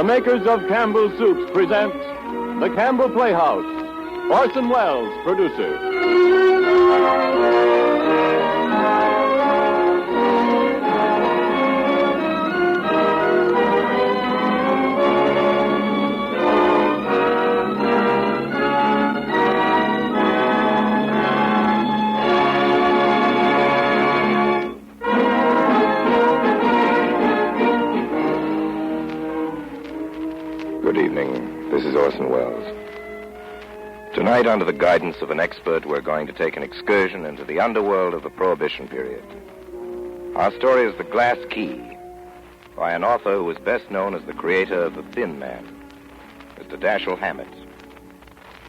makers of Campbell's Soups present the Campbell Playhouse. Orson Welles, producer. Good evening. This is Orson Welles. Tonight, under the guidance of an expert, we're going to take an excursion into the underworld of the Prohibition period. Our story is The Glass Key, by an author who is best known as the creator of The Thin Man, Mr. Dashiell Hammett.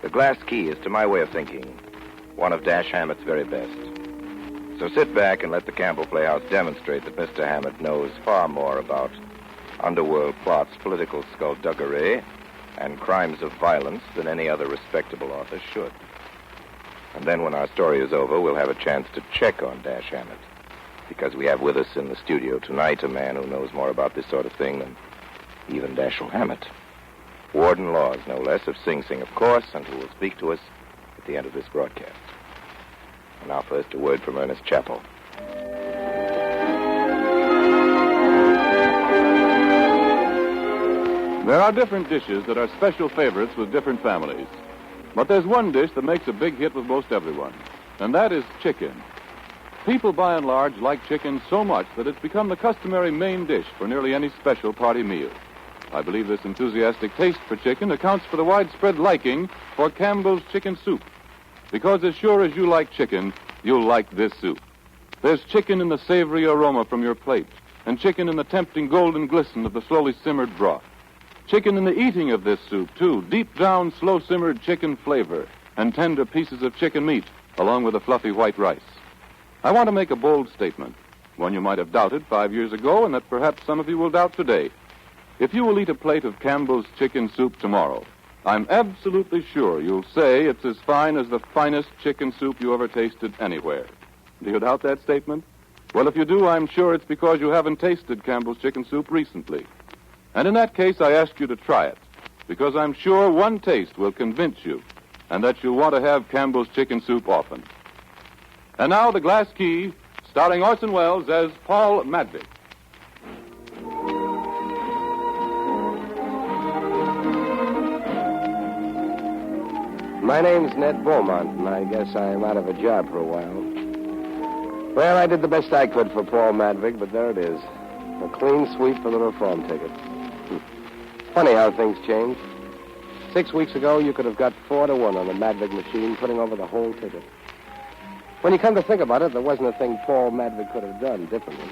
The Glass Key is, to my way of thinking, one of Dash Hammett's very best. So sit back and let the Campbell Playhouse demonstrate that Mr. Hammett knows far more about underworld plots, political skullduggery, and crimes of violence than any other respectable author should. And then when our story is over, we'll have a chance to check on Dash Hammett, because we have with us in the studio tonight a man who knows more about this sort of thing than even Dashiell Hammett. Warden Law, no less, of Sing Sing, of course, and who will speak to us at the end of this broadcast. And now first a word from Ernest Chappell. There are different dishes that are special favorites with different families. But there's one dish that makes a big hit with most everyone, and that is chicken. People, by and large, like chicken so much that it's become the customary main dish for nearly any special party meal. I believe this enthusiastic taste for chicken accounts for the widespread liking for Campbell's chicken soup. Because as sure as you like chicken, you'll like this soup. There's chicken in the savory aroma from your plate, and chicken in the tempting golden glisten of the slowly simmered broth. Chicken in the eating of this soup, too. Deep down, slow-simmered chicken flavor and tender pieces of chicken meat, along with a fluffy white rice. I want to make a bold statement, one you might have doubted 5 years ago and that perhaps some of you will doubt today. If you will eat a plate of Campbell's chicken soup tomorrow, I'm absolutely sure you'll say it's as fine as the finest chicken soup you ever tasted anywhere. Do you doubt that statement? Well, if you do, I'm sure it's because you haven't tasted Campbell's chicken soup recently. And in that case, I ask you to try it, because I'm sure one taste will convince you, and that you'll want to have Campbell's chicken soup often. And now, The Glass Key, starring Orson Welles as Paul Madvig. My name's Ned Beaumont, and I guess I'm out of a job for a while. Well, I did the best I could for Paul Madvig, but there it is. A clean sweep for the reform ticket. Funny how things change. 6 weeks ago, you could have got 4-1 on the Medvig machine, putting over the whole ticket. When you come to think about it, there wasn't a thing Paul Madvig could have done differently.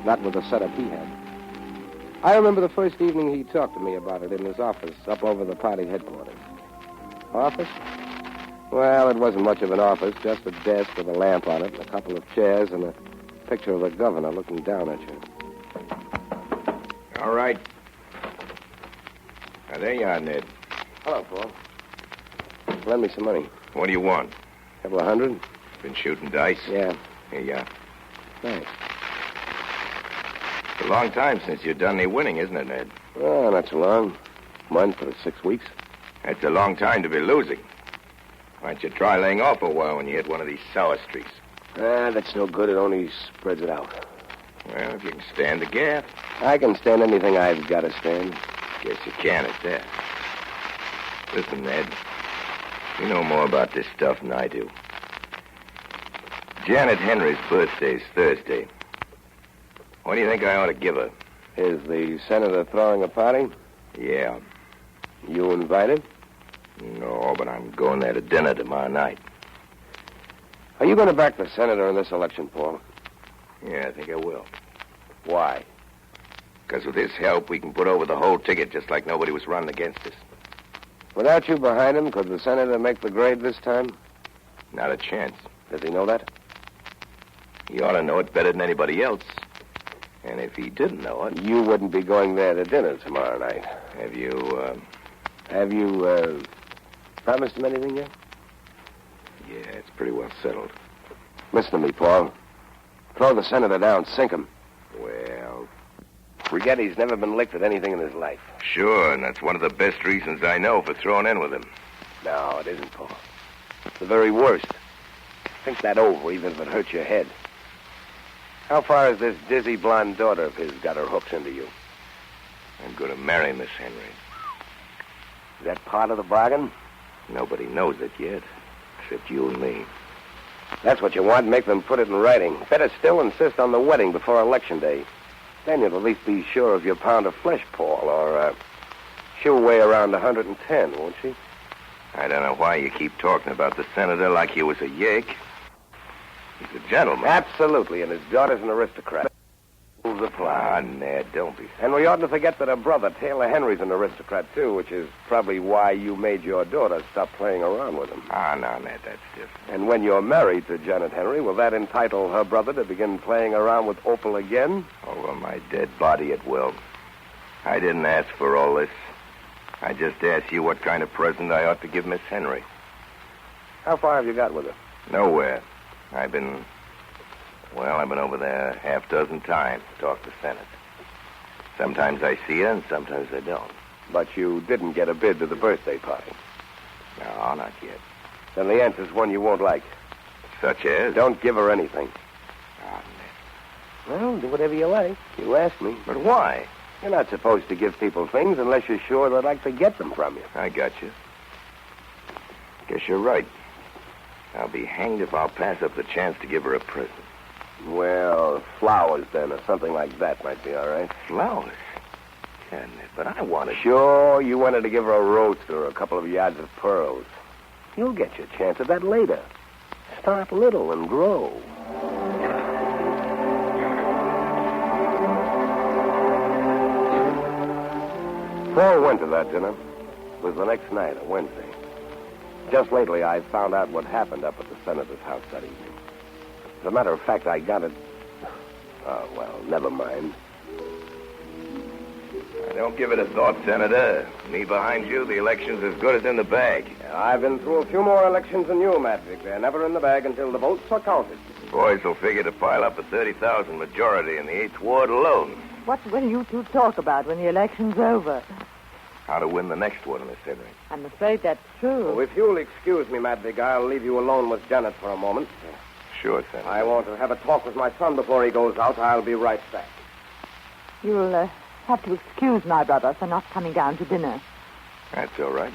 Not with the setup he had. I remember the first evening he talked to me about it in his office up over the party headquarters. Office? Well, it wasn't much of an office, just a desk with a lamp on it, and a couple of chairs, and a picture of the governor looking down at you. All right. Now, there you are, Ned. Hello, Paul. Lend me some money. What do you want? Couple of $100? Been shooting dice? Yeah. Here you are. Thanks. It's a long time since you've done any winning, isn't it, Ned? Oh, not so long. Month or 6 weeks. That's a long time to be losing. Why don't you try laying off a while when you hit one of these sour streaks? That's no good. It only spreads it out. Well, if you can stand the gaff. I can stand anything I've got to stand. Guess you can at that. Listen, Ned. You know more about this stuff than I do. Janet Henry's birthday's Thursday. What do you think I ought to give her? Is the senator throwing a party? Yeah. You invited? No, but I'm going there to dinner tomorrow night. Are you going to back the senator in this election, Paul? Yeah, I think I will. Why? Because with his help, we can put over the whole ticket just like nobody was running against us. Without you behind him, could the senator make the grade this time? Not a chance. Does he know that? He ought to know it better than anybody else. And if he didn't know it... You wouldn't be going there to dinner tomorrow night. Have you promised him anything yet? Yeah, it's pretty well settled. Listen to me, Paul. Throw the senator down. Sink him. Well, Forget he's never been licked at anything in his life. Sure, and that's one of the best reasons I know for throwing in with him. No, it isn't, Paul. It's the very worst. Think that over, even if it hurts your head. How far has this dizzy blonde daughter of his got her hooks into you? I'm going to marry Miss Henry. Is that part of the bargain? Nobody knows it yet, except you and me. That's what you want. Make them put it in writing. Better still insist on the wedding before Election Day. Then you'll at least be sure of your pound of flesh, Paul, or she'll weigh around 110, won't she? I don't know why you keep talking about the senator like he was a yake. He's a gentleman. Absolutely, and his daughter's an aristocrat. Rules apply. Ah, Ned, don't be... And we oughtn't to forget that her brother, Taylor Henry's an aristocrat, too, which is probably why you made your daughter stop playing around with him. Ah, no, Ned, that's different. And when you're married to Janet Henry, will that entitle her brother to begin playing around with Opal again? Over my dead body it will. I didn't ask for all this. I just asked you what kind of present I ought to give Miss Henry. How far have you got with her? Nowhere. I've been over there half dozen times to talk to Senate. Sometimes I see her and sometimes I don't. But you didn't get a bid to the birthday party? No, not yet. Then the answer's one you won't like. Such as? Don't give her anything. Oh, Well, do whatever you like. You asked me. but why? You're not supposed to give people things unless you're sure they'd like to get them from you. I got you. Guess you're right. I'll be hanged if I'll pass up the chance to give her a present. Well, flowers, then, or something like that might be all right. Flowers? Yeah, Ned, but I want to... Sure, you wanted to give her a roast or a couple of yards of pearls. You'll get your chance at that later. Start little and grow. Paul went to that dinner. It was the next night, a Wednesday. Just lately, I found out what happened up at the senator's house that evening. As a matter of fact, I got it... Oh, well, never mind. Don't give it a thought, Senator. Me behind you, the election's as good as in the bag. I've been through a few more elections than you, Medvig. They're never in the bag until the votes are counted. Boys will figure to pile up a 30,000 majority in the 8th Ward alone. What will you two talk about when the election's over? How to win the next one, Miss Henry. I'm afraid that's true. Oh, if you'll excuse me, Medvig, I'll leave you alone with Janet for a moment. Sure, Senator. I want to have a talk with my son before he goes out. I'll be right back. You'll have to excuse my brother for not coming down to dinner. That's all right.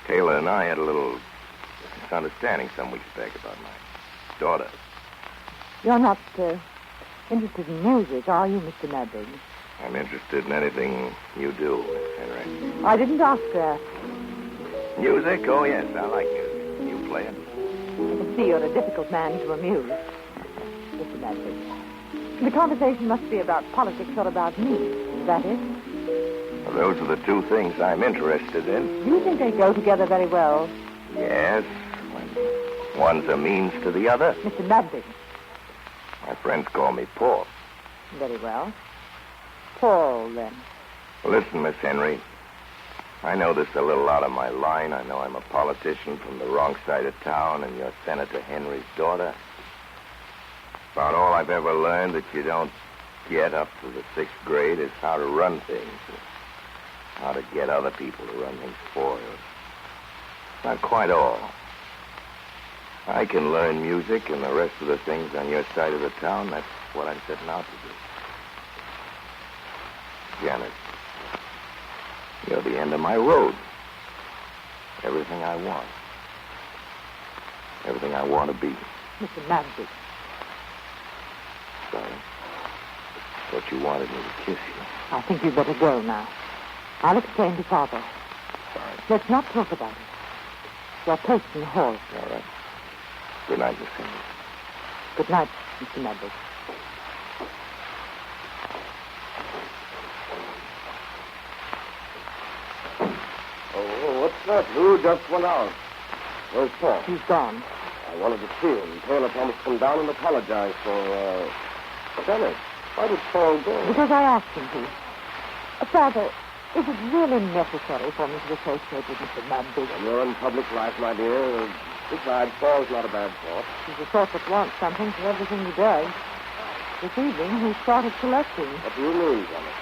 Taylor and I had a little misunderstanding some weeks back about my daughter. You're not interested in music, are you, Mr. Medvig? I'm interested in anything you do, Miss Henry. I didn't ask that. Music? Oh, yes, I like music. You play it? I can see you're a difficult man to amuse, Mr. Medvig. The conversation must be about politics or about me. Is that it? Well, those are the two things I'm interested in. You think they go together very well? Yes, when one's a means to the other. Mr. Medvig. My friends call me Paul. Very well. Paul, then. Well, listen, Miss Henry. I know this is a little out of my line. I know I'm a politician from the wrong side of town, and you're Senator Henry's daughter. About all I've ever learned that you don't get up to the 6th grade is how to run things. How to get other people to run things for you. Not quite all. I can learn music and the rest of the things on your side of the town. That's what I'm setting out to do. Janet, you're the end of my road. Everything I want. Everything I want to be. Mr. Medvig. Sorry. Thought you wanted me to kiss you. I think you'd better go now. I'll explain to Father. Sorry. Let's not talk about it. Your place in the hall. All right. Good night, Miss Henry. Good night, Mr. Medvig. Oh, what's that? Who just went out? Where's Paul? He's gone. I wanted to see him. Taylor promised to come down and apologize for, Janet. Why did Paul go? Because I asked him to. Father, is it really necessary for me to associate with Mr. Medvig? When you're in public life, my dear, besides, Paul's not a bad sort. He's the sort that wants something for everything he does. This evening, he started collecting. What do you mean, Johnny?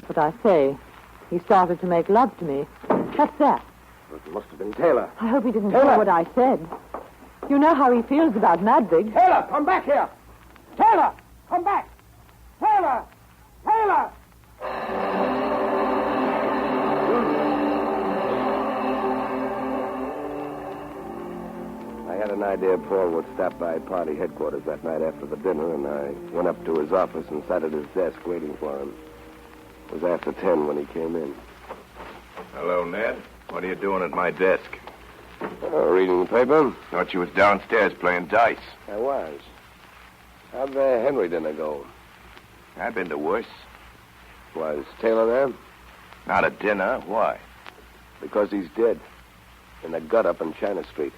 But I say, he started to make love to me. What's that? It must have been Taylor. I hope he didn't Taylor! hear what I said. You know how he feels about Medvig. Taylor, come back here! Taylor, come back! Taylor! Taylor! I had an idea Paul would stop by party headquarters that night after the dinner, and I went up to his office and sat at his desk waiting for him. It was after 10 when he came in. Hello, Ned. What are you doing at my desk? Reading the paper? Thought you was downstairs playing dice. I was. How'd the Henry dinner go? I've been to worse. Was Taylor there? Not at dinner. Why? Because he's dead. In the gut up in China Street.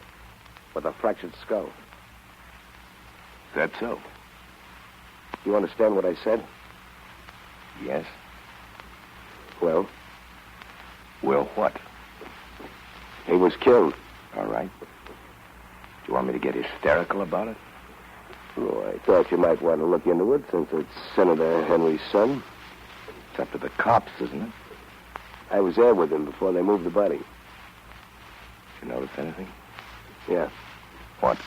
With a fractured skull. Is that so? You understand what I said? Yes. Well? Well, what? He was killed. All right. Do you want me to get hysterical about it? Oh, I thought you might want to look into it since it's Senator Henry's son. It's up to the cops, isn't it? I was there with him before they moved the body. Did you notice anything? Yeah. What?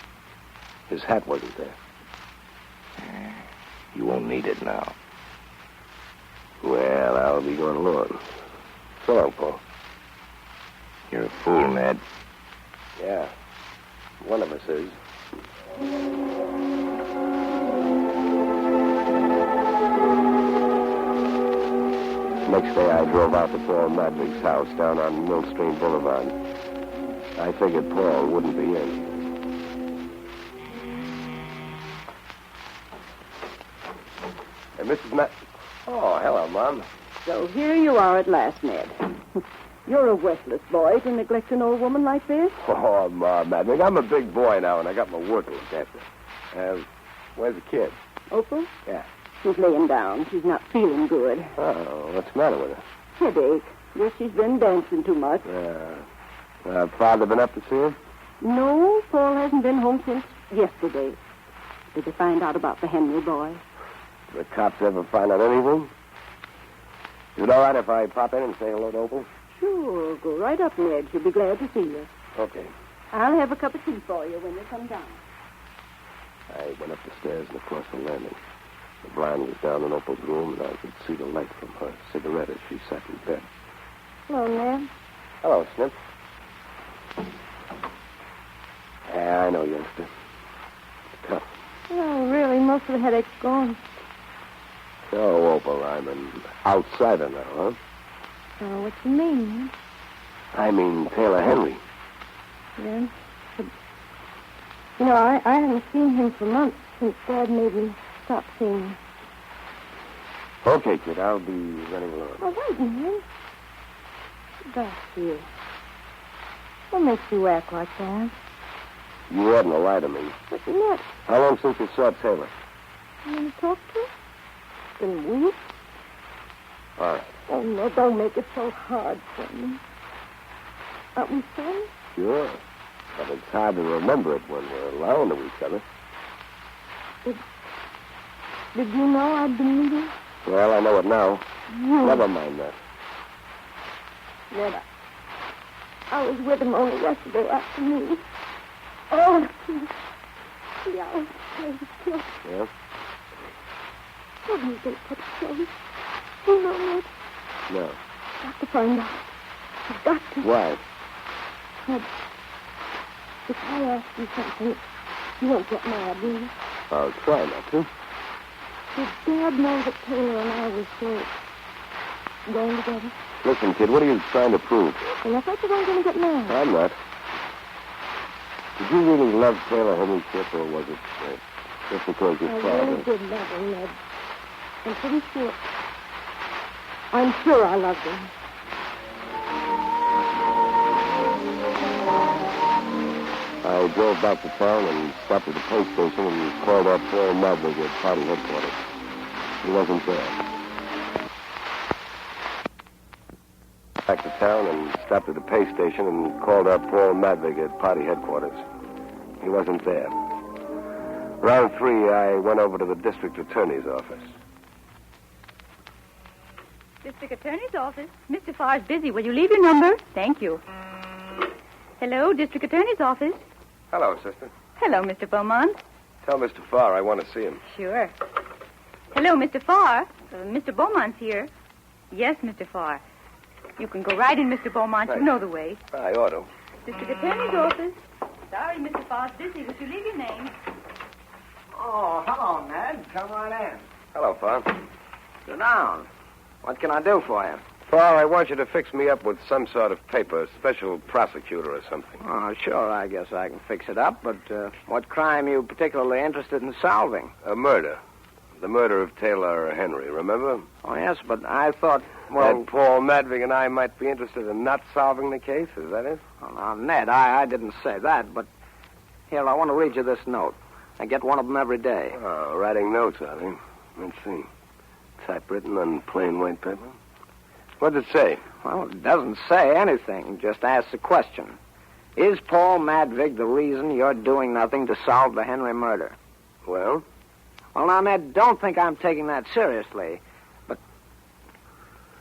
His hat wasn't there. You won't need it now. Well, I'll be going along. So long, Paul. You're a fool, Ned. Yeah. One of us is. Next day, I drove out to Paul Madvig's house down on Mill Stream Boulevard. I figured Paul wouldn't be in. Hey, Mrs. Oh, hello, Mom. So here you are at last, Ned. You're a worthless boy to neglect an old woman like this. Oh, Mom, Madvig, I'm a big boy now, and I got my work to look after. Where's the kid? Opal? Yeah. She's laying down. She's not feeling good. Oh, what's the matter with her? Headache. Guess she's been dancing too much. Father been up to see her? No, Paul hasn't been home since yesterday. Did they find out about the Henry boy? Did the cops ever find out anything? Is it all right if I pop in and say hello to Opal? Sure. Go right up, Ned. She'll be glad to see you. Okay. I'll have a cup of tea for you when you come down. I went up the stairs and across the landing. The blind was down in Opal's room, and I could see the light from her cigarette as she sat in bed. Hello, Ned. Hello, Snip. Yeah, I know, youngster. It's tough. Oh, really? Most of the headache's gone. So, Opal, I'm an outsider now, huh? Oh, what you mean? I mean Taylor Henry. Yeah. But, you know, I haven't seen him for months since Dad made me stop seeing him. Okay, kid, I'll be running along. Oh, wait a minute. Dashiell. What makes you act like that? You oughtn't to lie to me. But you're not. How long since you saw Taylor? You want to talk to him? It's been weeks. All right. Oh, no, don't make it so hard for me. Aren't we friends? Sure. But it's hard to remember it when we're alone to each other. Did you know I'd been meeting? Well, I know it now. No. Never mind that. Ned, I was with him only yesterday afternoon. Oh, see, I was killed. Yeah? What do you think that's so? You know, Ned, No. I've got to find out. I've got to. Why? Ned, if I ask you something, you won't get mad, will you? I'll try not to. Did Dad know that Taylor and I were still going together? Listen, kid, what are you trying to prove? And I thought you weren't going to get mad. I'm not. Did you really love Taylor Henry, Chip, or was it just because your I father... really did love him, Ned. I'm pretty sure. I'm sure I loved him. I drove back to town and stopped at the post station and called up Paul Madvig at party headquarters. He wasn't there. Back to town and stopped at the pay station and called up Paul Madvig at party headquarters. He wasn't there. Around 3, I went over to the district attorney's office. District Attorney's office. Mr. Farr's busy. Will you leave your number? Thank you. Hello, District Attorney's office. Hello, sister. Hello, Mr. Beaumont. Tell Mr. Farr I want to see him. Sure. Hello, Mr. Farr. Mr. Beaumont's here. Yes, Mr. Farr. You can go right in, Mr. Beaumont. Right. You know the way. I ought to. District Attorney's office. Sorry, Mr. Farr's busy. Would you leave your name? Oh, hello, Ned. Come right in. Hello, Farr. Sit down. What can I do for you? Farr, I want you to fix me up with some sort of paper, special prosecutor or something. Oh, sure, I guess I can fix it up, but what crime are you particularly interested in solving? A murder. The murder of Taylor Henry, remember? Oh, yes, but I thought, well... That Paul Madvig and I might be interested in not solving the case, is that it? Oh, now, Ned, I didn't say that, but... Here, I want to read you this note. I get one of them every day. Oh, writing notes, are they? Let's see. Typewritten on plain white paper. What does it say? Well, it doesn't say anything. It just asks a question. Is Paul Madvig the reason you're doing nothing to solve the Henry murder? Well? Well, now, Ned, don't think I'm taking that seriously.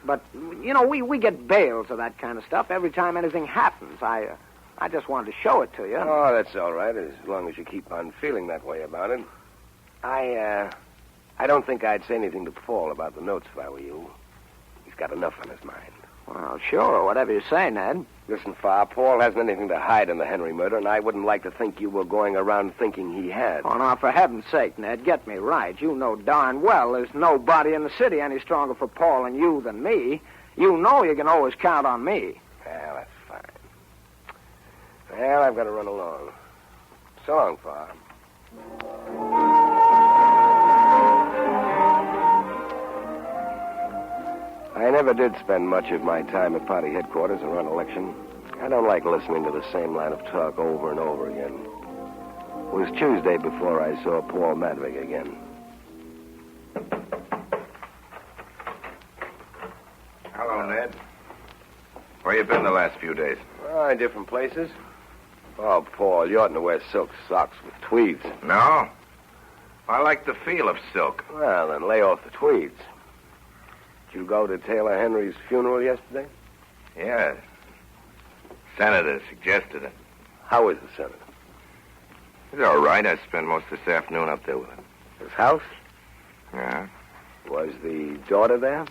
But you know, we get bails of that kind of stuff every time anything happens. I just wanted to show it to you. Oh, that's all right, as long as you keep on feeling that way about it. I don't think I'd say anything to Paul about the notes if I were you. He's got enough on his mind. Well, sure, whatever you say, Ned. Listen, Farr, Paul hasn't anything to hide in the Henry murder, and I wouldn't like to think you were going around thinking he had. Oh, now, for heaven's sake, Ned, get me right. You know darn well there's nobody in the city any stronger for Paul and you than me. You know you can always count on me. Well, that's fine. Well, I've got to run along. So long, Farr. I never did spend much of my time at party headquarters around election. I don't like listening to the same line of talk over and over again. It was Tuesday before I saw Paul Madvig again. Hello, Ned. Where you been the last few days? In different places. Oh, Paul, you oughtn't to wear silk socks with tweeds. No. I like the feel of silk. Well, then lay off the tweeds. Did you go to Taylor Henry's funeral yesterday? Yeah. Senator suggested it. How is the senator? He's all right. I spent most this afternoon up there with him. His house? Yeah. Was the daughter there?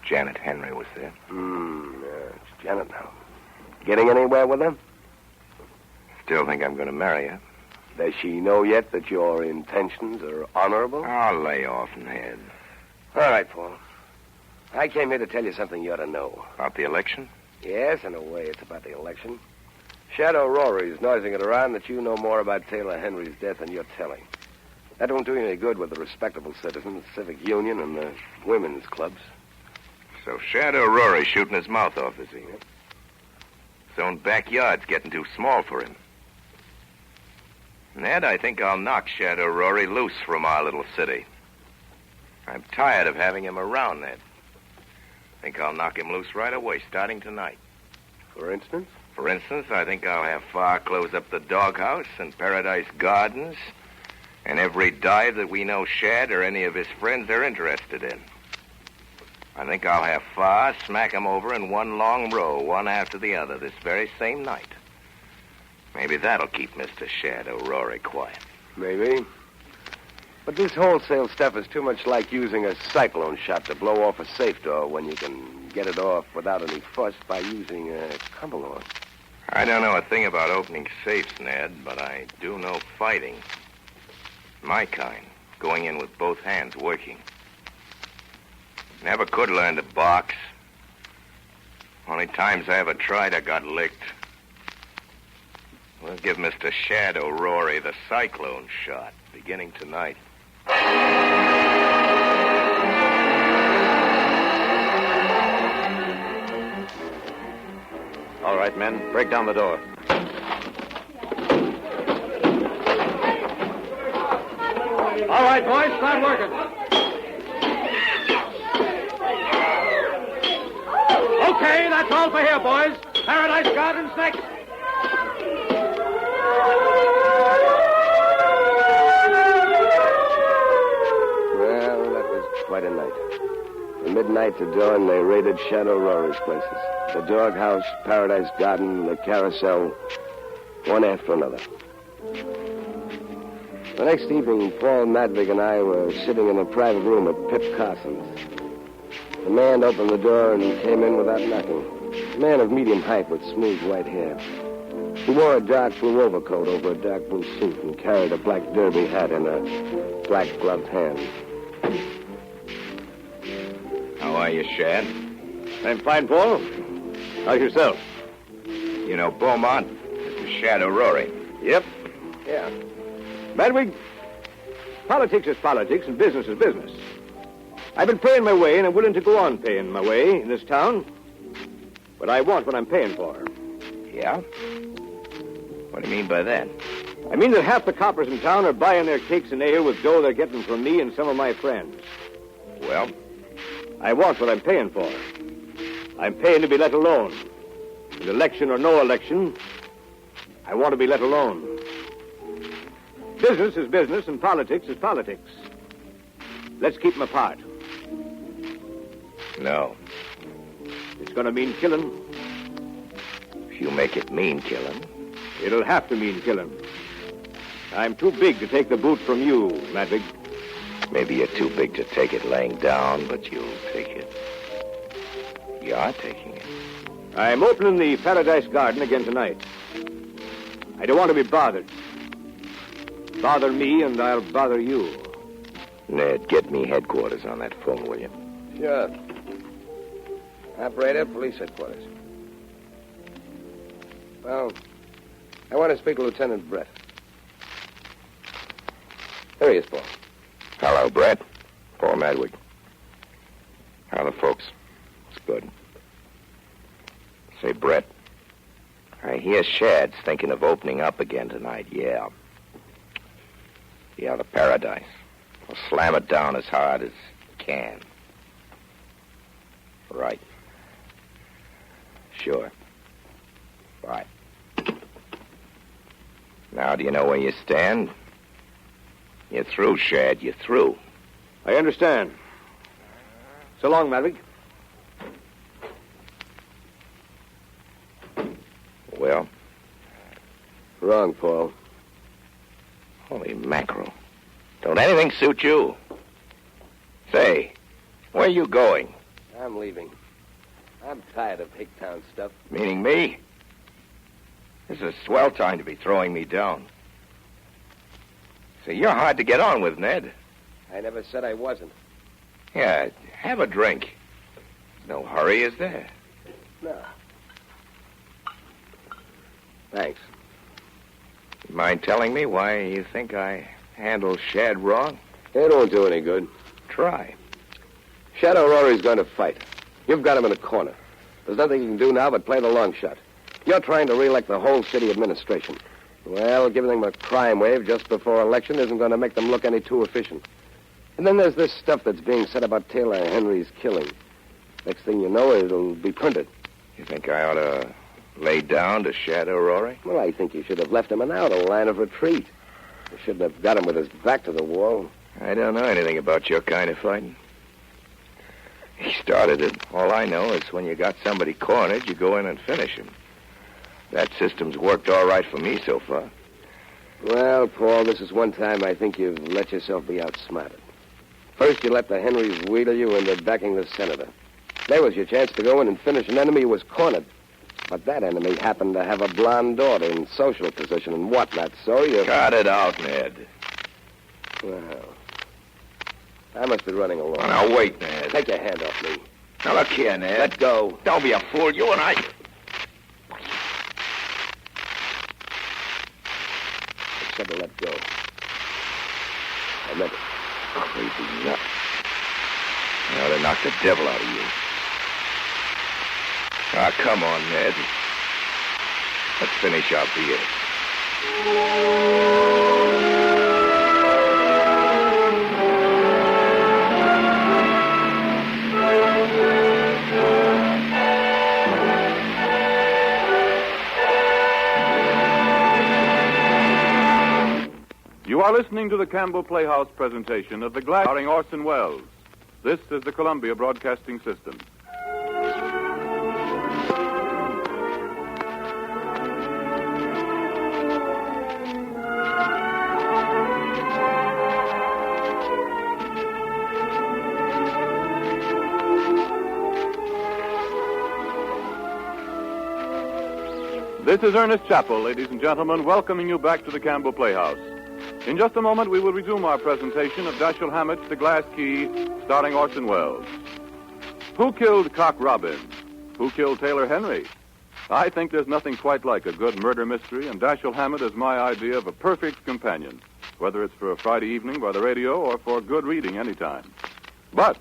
Janet Henry was there. Yeah, it's Janet now. Getting anywhere with her? Still think I'm going to marry her. Does she know yet that your intentions are honorable? I'll lay off, Ned. All right, Paul. I came here to tell you something you ought to know. About the election? Yes, in a way, it's about the election. Shadow Rory is noising it around that you know more about Taylor Henry's death than you're telling. That won't do you any good with the respectable citizens, civic union, and the women's clubs. So Shadow Rory shooting his mouth off, is he? His own backyard's getting too small for him. Ned, I think I'll knock Shadow Rory loose from our little city. I'm tired of having him around, Ned. I think I'll knock him loose right away, starting tonight. For instance? For instance, I think I'll have Farr close up the doghouse and Paradise Gardens and every dive that we know Shad or any of his friends are interested in. I think I'll have Farr smack him over in one long row, one after the other, this very same night. Maybe that'll keep Mr. Shadow Rory quiet. Maybe. But this wholesale stuff is too much like using a cyclone shot to blow off a safe door when you can get it off without any fuss by using a cumbalord. I don't know a thing about opening safes, Ned, but I do know fighting. My kind, going in with both hands working. Never could learn to box. Only times I ever tried, I got licked. We'll give Mr. Shadow Rory the cyclone shot, beginning tonight. All right, men, break down the door. All right, boys, start working. Okay, that's all for here, boys. Paradise Gardens next. From midnight to dawn, they raided Shadow Rory's places. The doghouse, Paradise Garden, the carousel, one after another. The next evening, Paul Madvig and I were sitting in a private room at Pip Carson's. The man opened the door and came in without knocking. A man of medium height with smooth white hair. He wore a dark blue overcoat over a dark blue suit and carried a black derby hat in a black gloved hand. How are you, Shad? I'm fine, Paul. How's yourself? You know Beaumont? This is Shadow Rory. Yep. Yeah. Medvig, politics is politics and business is business. I've been paying my way, and I'm willing to go on paying my way in this town. But I want what I'm paying for. Yeah? What do you mean by that? I mean that half the coppers in town are buying their cakes and ale with dough they're getting from me and some of my friends. Well? I want what I'm paying for. I'm paying to be let alone. With election or no election, I want to be let alone. Business is business and politics is politics. Let's keep them apart. No. It's going to mean killing. If you make it mean killing. It'll have to mean killing. I'm too big to take the boot from you, Medvig. Maybe you're too big to take it laying down, but you'll take it. You are taking it. I'm opening the Paradise Garden again tonight. I don't want to be bothered. Bother me and I'll bother you. Ned, get me headquarters on that phone, will you? Sure. Operator, police headquarters. Well, I want to speak to Lieutenant Brett. There he is, Paul. Hello, Brett. Paul Madvig. How are the folks? It's good. Say, Brett, I hear Shad's thinking of opening up again tonight, yeah. Yeah, the Paradise. We'll slam it down as hard as he can. Right. Sure. Right. Now, do you know where you stand? You're through, Shad. You're through. I understand. So long, Medvig. Well? Wrong, Paul. Holy mackerel. Don't anything suit you? Say, where are you going? I'm leaving. I'm tired of Hicktown stuff. Meaning me? This is a swell time to be throwing me down. Say, you're hard to get on with, Ned. I never said I wasn't. Yeah, have a drink. There's no hurry, is there? No. Thanks. You mind telling me why you think I handled Shad wrong? It won't do any good. Try. Shadow Rory's going to fight. You've got him in a corner. There's nothing you can do now but play the long shot. You're trying to re-elect the whole city administration. Well, giving them a crime wave just before election isn't going to make them look any too efficient. And then there's this stuff that's being said about Taylor Henry's killing. Next thing you know, it'll be printed. You think I ought to lay down to Shadow Rory? Well, I think you should have left him an out, a line of retreat. You shouldn't have got him with his back to the wall. I don't know anything about your kind of fighting. He started it. All I know is when you got somebody cornered, you go in and finish him. That system's worked all right for me so far. Well, Paul, this is one time I think you've let yourself be outsmarted. First, you let the Henrys wheedle you into backing the senator. There was your chance to go in and finish an enemy who was cornered. But that enemy happened to have a blonde daughter in social position and whatnot, so you... Cut it out, Ned. Well, I must be running along. Oh, now, wait, Ned. Take your hand off me. Now, look here, Ned. Let go. Don't be a fool. You and I... I said to let go. I meant it. Crazy nut. Now, they knocked the devil out of you. Ah, come on, Ned. Let's finish our beer. You are listening to the Campbell Playhouse presentation of The Glass, starring Orson Welles. This is the Columbia Broadcasting System. This is Ernest Chappell, ladies and gentlemen, welcoming you back to the Campbell Playhouse. In just a moment, we will resume our presentation of Dashiell Hammett's The Glass Key, starring Orson Welles. Who killed Cock Robin? Who killed Taylor Henry? I think there's nothing quite like a good murder mystery, and Dashiell Hammett is my idea of a perfect companion, whether it's for a Friday evening by the radio or for good reading anytime. But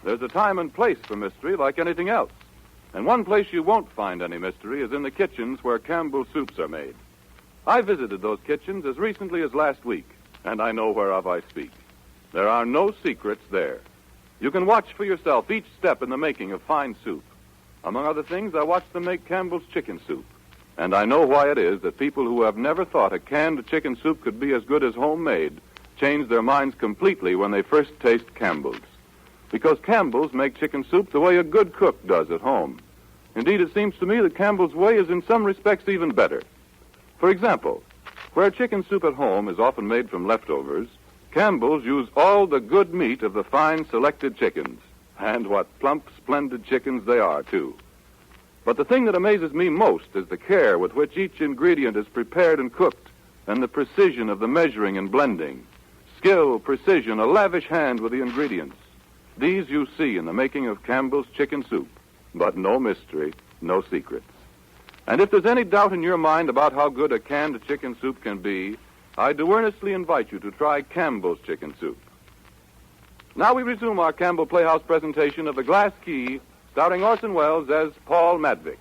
there's a time and place for mystery like anything else. And one place you won't find any mystery is in the kitchens where Campbell's soups are made. I visited those kitchens as recently as last week, and I know whereof I speak. There are no secrets there. You can watch for yourself each step in the making of fine soup. Among other things, I watched them make Campbell's chicken soup. And I know why it is that people who have never thought a canned chicken soup could be as good as homemade change their minds completely when they first taste Campbell's. Because Campbell's make chicken soup the way a good cook does at home. Indeed, it seems to me that Campbell's way is in some respects even better. For example, where chicken soup at home is often made from leftovers, Campbell's use all the good meat of the fine selected chickens. And what plump, splendid chickens they are, too. But the thing that amazes me most is the care with which each ingredient is prepared and cooked, and the precision of the measuring and blending. Skill, precision, a lavish hand with the ingredients. These you see in the making of Campbell's chicken soup. But no mystery, no secrets. And if there's any doubt in your mind about how good a canned chicken soup can be, I do earnestly invite you to try Campbell's chicken soup. Now we resume our Campbell Playhouse presentation of The Glass Key, starring Orson Welles as Paul Madvig.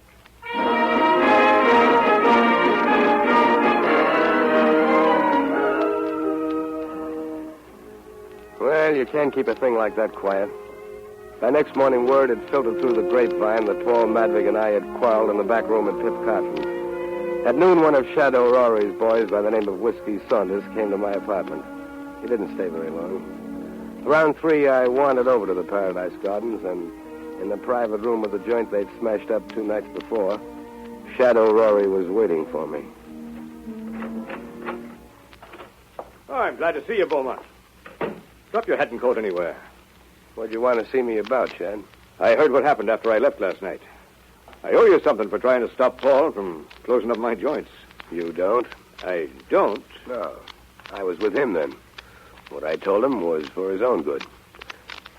Well, you can't keep a thing like that quiet. By next morning, word had filtered through the grapevine that Paul Madvig and I had quarreled in the back room at Pip Cotton's. At noon, one of Shadow Rory's boys by the name of Whiskey Saunders came to my apartment. He didn't stay very long. Around 3, I wandered over to the Paradise Gardens, and in the private room of the joint they'd smashed up 2 nights before, Shadow Rory was waiting for me. Oh, I'm glad to see you, Beaumont. Drop your hat and coat anywhere. What'd you want to see me about, Shad? I heard what happened after I left last night. I owe you something for trying to stop Paul from closing up my joints. You don't? I don't? No. I was with him then. What I told him was for his own good.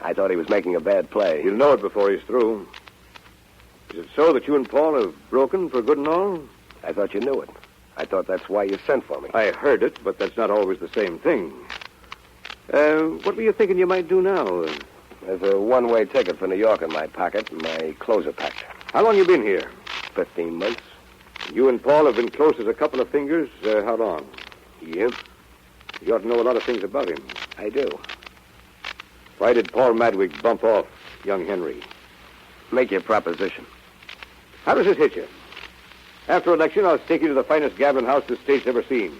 I thought he was making a bad play. He'll know it before he's through. Is it so that you and Paul have broken for good and all? I thought you knew it. I thought that's why you sent for me. I heard it, but that's not always the same thing. What were you thinking you might do now? There's a one-way ticket for New York in my pocket, and my clothes are packed. How long you been here? 15 months. You and Paul have been close as a couple of fingers. How long? Yep. You ought to know a lot of things about him. I do. Why did Paul Madvig bump off young Henry? Make your proposition. How does it hit you? After election, I'll take you to the finest gambling house the state's ever seen.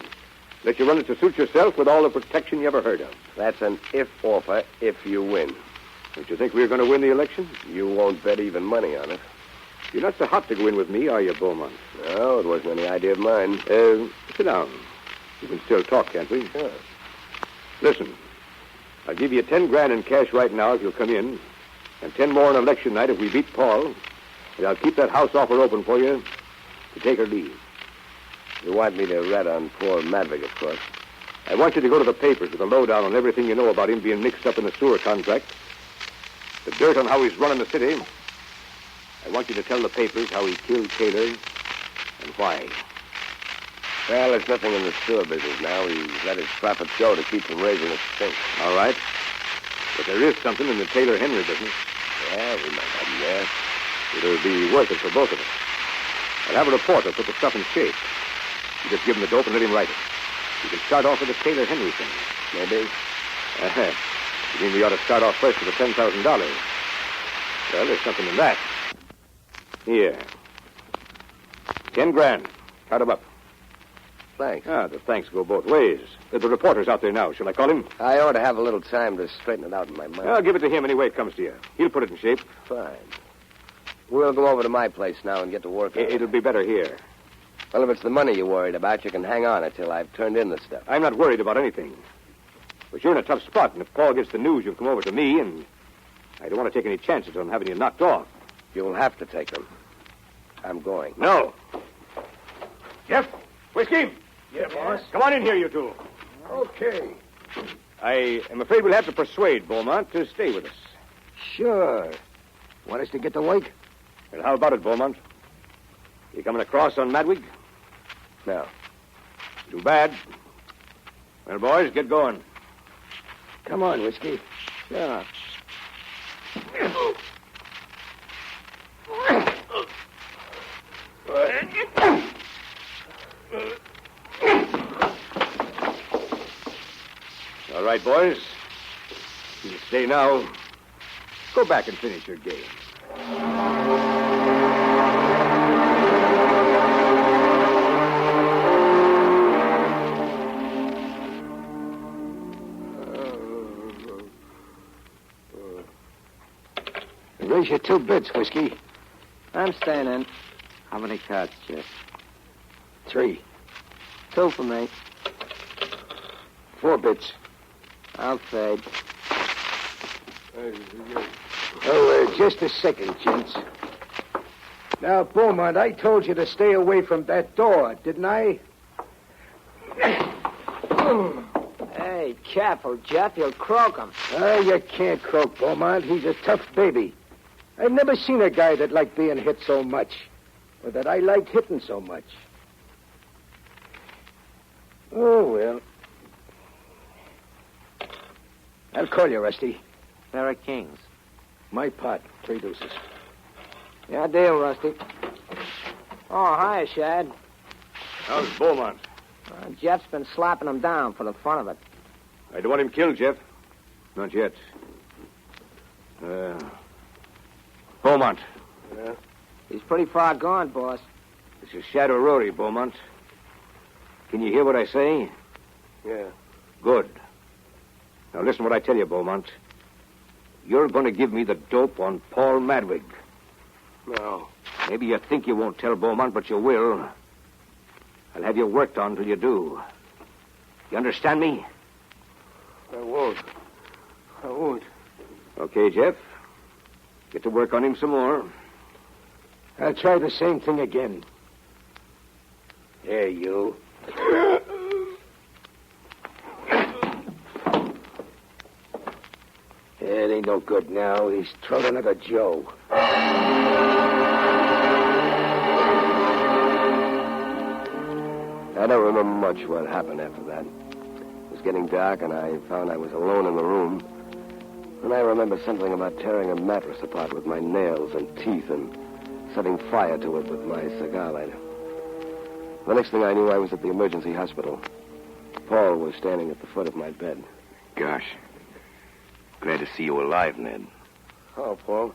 Let you run it to suit yourself with all the protection you ever heard of. That's an if offer if you win. Don't you think we're going to win the election? You won't bet even money on it. You're not so hot to go in with me, are you, Beaumont? No, it wasn't any idea of mine. Sit down. We can still talk, can't we? Sure. Listen, I'll give you 10 grand in cash right now if you'll come in, and 10 more on election night if we beat Paul. And I'll keep that house offer open for you to take or leave. You want me to rat on poor Medvig, of course. I want you to go to the papers with a lowdown on everything you know about him being mixed up in the sewer contract. The dirt on how he's running the city. I want you to tell the papers how he killed Taylor and why. Well, there's nothing in the sewer business now. He's let his profits go to keep from raising his stink. All right. But there is something in the Taylor-Henry business. Yeah, we might have him there. It'll be worth it for both of us. I'll have a reporter put the stuff in shape. You just give him the dope and let him write it. You can start off with the Taylor-Henry thing. Maybe. You mean we ought to start off first with the $10,000? Well, there's something in that. Here. 10 grand. Count 'em up. Thanks. The thanks go both ways. The reporter's out there now. Shall I call him? I ought to have a little time to straighten it out in my mind. I'll give it to him any way it comes to you. He'll put it in shape. Fine. We'll go over to my place now and get to work on it. It'll be better here. Well, if it's the money you're worried about, you can hang on until I've turned in the stuff. I'm not worried about anything. But you're in a tough spot, and if Paul gets the news, you'll come over to me, and I don't want to take any chances on having you knocked off. You'll have to take them. I'm going. No. Jeff, whiskey? Yeah, boss. Come on in here, you two. Okay. I am afraid we'll have to persuade Beaumont to stay with us. Sure. Want us to get to work? Well, how about it, Beaumont? You coming across on Medvig? No. Too bad. Well, boys, get going. Come on, Whiskey. Yeah. All right, boys. You can stay now. Go back and finish your game. Raise your 2 bits, Whiskey. I'm staying in. How many cards, Jeff? 3. 2 for me. 4 bits. I'll fade. Just a second, gents. Now, Beaumont, I told you to stay away from that door, didn't I? Hey, careful, Jeff. You'll croak him. You can't croak Beaumont. He's a tough baby. I've never seen a guy that liked being hit so much, or that I liked hitting so much. Oh, well. I'll call you, Rusty. Pair of kings. My pot, 3 deuces. Yeah, deal, Rusty. Oh, hi, Shad. How's Beaumont? Jeff's been slapping him down for the fun of it. I don't want him killed, Jeff. Not yet. Beaumont. Yeah? He's pretty far gone, boss. This is Shadow Rory, Beaumont. Can you hear what I say? Yeah. Good. Now listen what I tell you, Beaumont. You're going to give me the dope on Paul Madvig. No. Maybe you think you won't tell Beaumont, but you will. I'll have you worked on till you do. You understand me? I won't. I won't. Okay, Jeff. Get to work on him some more. I'll try the same thing again. Here, you. It ain't no good now. He's thrown another Joe. I don't remember much what happened after that. It was getting dark, and I found I was alone in the room. And I remember something about tearing a mattress apart with my nails and teeth and setting fire to it with my cigar lighter. The next thing I knew, I was at the emergency hospital. Paul was standing at the foot of my bed. Gosh. Glad to see you alive, Ned. Oh, Paul.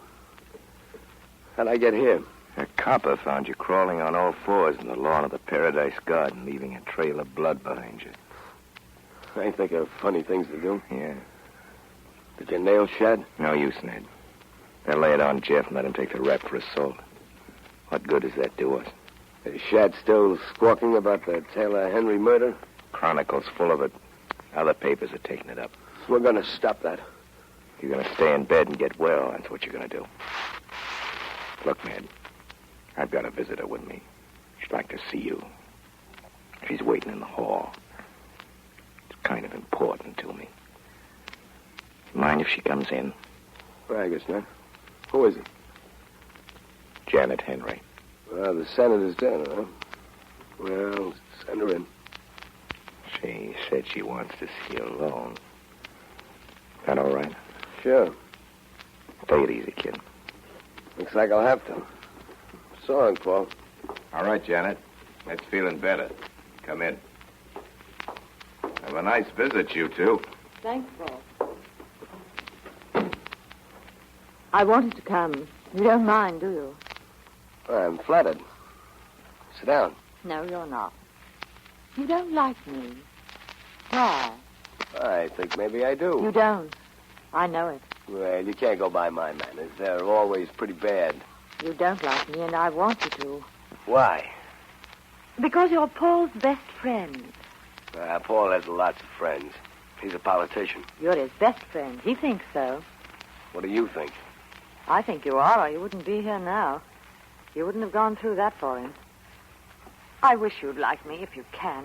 How'd I get here? A copper found you crawling on all fours in the lawn of the Paradise Garden, leaving a trail of blood behind you. I think of funny things to do. Yeah. Did your nails shed? No use, Ned. They'll lay it on Jeff and let him take the rap for assault. What good does that do us? Is Shad still squawking about the Taylor Henry murder? Chronicle's full of it. Other papers are taking it up. We're going to stop that. You're going to stay in bed and get well. That's what you're going to do. Look, Ned, I've got a visitor with me. She'd like to see you. She's waiting in the hall. It's kind of important to me. Mind if she comes in? Well, I guess not. Who is it? Janet Henry. Well, the senator's dead, huh? Well, send her in. She said she wants to see you alone. That all right? Sure. Take it easy, kid. Looks like I'll have to. So long, Paul. All right, Janet. That's feeling better. Come in. Have a nice visit, you two. Thanks, Paul. I wanted to come. You don't mind, do you? I'm flattered. Sit down. No, you're not. You don't like me. Why? I think maybe I do. You don't. I know it. Well, you can't go by my manners. They're always pretty bad. You don't like me, and I want you to. Why? Because you're Paul's best friend. Paul has lots of friends. He's a politician. You're his best friend. He thinks so. What do you think? I think you are, or you wouldn't be here now. You wouldn't have gone through that for him. I wish you'd like me if you can.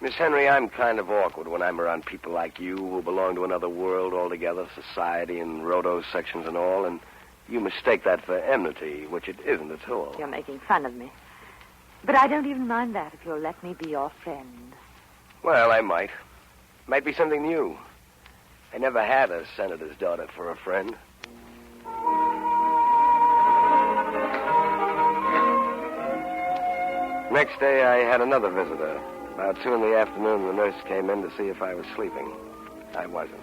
Miss Henry, I'm kind of awkward when I'm around people like you who belong to another world altogether, society and roto sections and all, and you mistake that for enmity, which it isn't at all. You're making fun of me. But I don't even mind that if you'll let me be your friend. Well, I might. Might be something new. I never had a senator's daughter for a friend. Next day, I had another visitor. About 2 in the afternoon, the nurse came in to see if I was sleeping. I wasn't.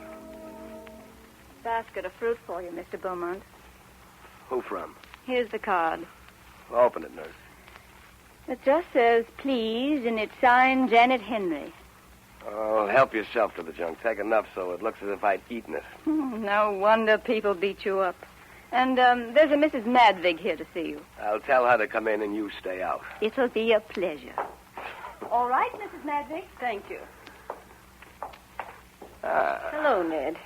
Basket of fruit for you, Mr. Beaumont. Who from? Here's the card. Open it, nurse. It just says, please, and it's signed Janet Henry. Oh, help yourself to the junk. Take enough so it looks as if I'd eaten it. No wonder people beat you up. And there's a Mrs. Medvig here to see you. I'll tell her to come in and you stay out. It'll be a pleasure. All right, Mrs. Medvig. Thank you. Hello, Ned.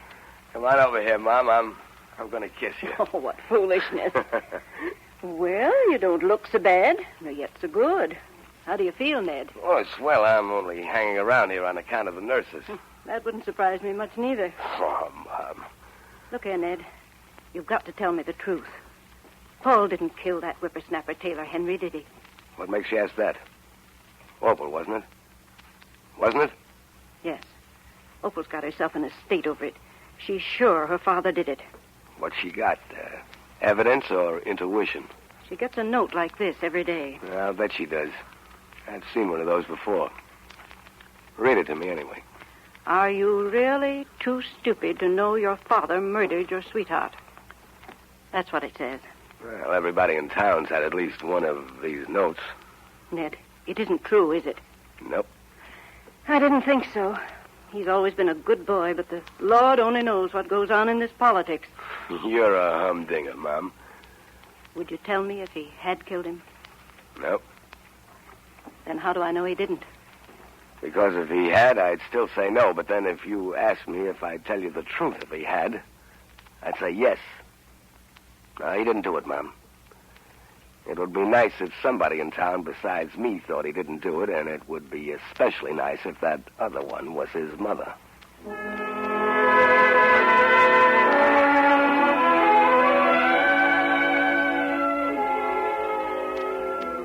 Come on over here, Mom. I'm going to kiss you. Oh, what foolishness. Well, you don't look so bad, nor yet so good. How do you feel, Ned? Oh, it's swell. I'm only hanging around here on account of the nurses. That wouldn't surprise me much, neither. Oh, Mom. Look here, Ned. You've got to tell me the truth. Paul didn't kill that whippersnapper Taylor Henry, did he? What makes you ask that? Opal, wasn't it? Wasn't it? Yes. Opal's got herself in a state over it. She's sure her father did it. What she got? Evidence or intuition? She gets a note like this every day. I'll bet she does. I've seen one of those before. Read it to me anyway. Are you really too stupid to know your father murdered your sweetheart? That's what it says. Well, everybody in town's had at least one of these notes. Ned, it isn't true, is it? Nope. I didn't think so. He's always been a good boy, but the Lord only knows what goes on in this politics. You're a humdinger, Mom. Would you tell me if he had killed him? Nope. Then how do I know he didn't? Because if he had, I'd still say no. But then if you asked me if I'd tell you the truth if he had, I'd say yes. No, he didn't do it, Mom. It would be nice if somebody in town besides me thought he didn't do it, and it would be especially nice if that other one was his mother.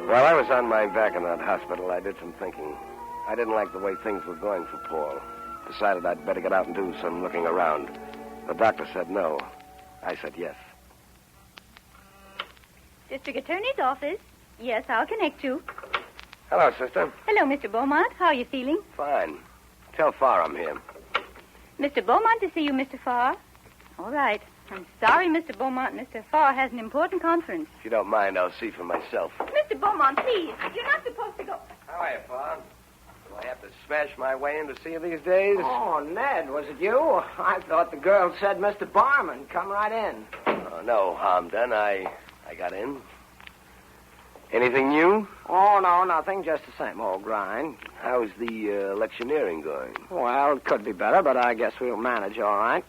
While I was on my back in that hospital, I did some thinking. I didn't like the way things were going for Paul. Decided I'd better get out and do some looking around. The doctor said no. I said yes. District Attorney's office. Yes, I'll connect you. Hello, sister. Hello, Mr. Beaumont. How are you feeling? Fine. Tell Farr I'm here. Mr. Beaumont to see you, Mr. Farr. All right. I'm sorry, Mr. Beaumont. Mr. Farr has an important conference. If you don't mind, I'll see for myself. Mr. Beaumont, please. You're not supposed to go. How are you, Farr? Do I have to smash my way in to see you these days? Oh, Ned, was it you? I thought the girl said Mr. Barman. Come right in. Oh, no harm done. I got in. Anything new? Oh, no, nothing. Just the same old grind. How's the electioneering going? Well, it could be better, but I guess we'll manage all right.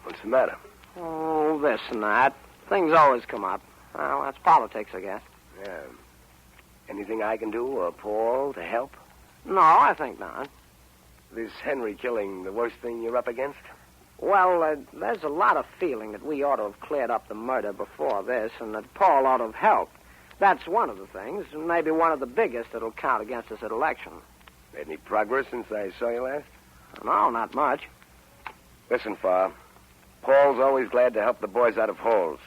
What's the matter? Oh, this and that. Things always come up. Well, that's politics, I guess. Yeah. Anything I can do, or Paul, to help? No, I think not. This Henry killing the worst thing you're up against? Well, there's a lot of feeling that we ought to have cleared up the murder before this, and that Paul ought to have helped. That's one of the things, and maybe one of the biggest that'll count against us at election. Made any progress since I saw you last? No, not much. Listen, Farr. Paul's always glad to help the boys out of holes.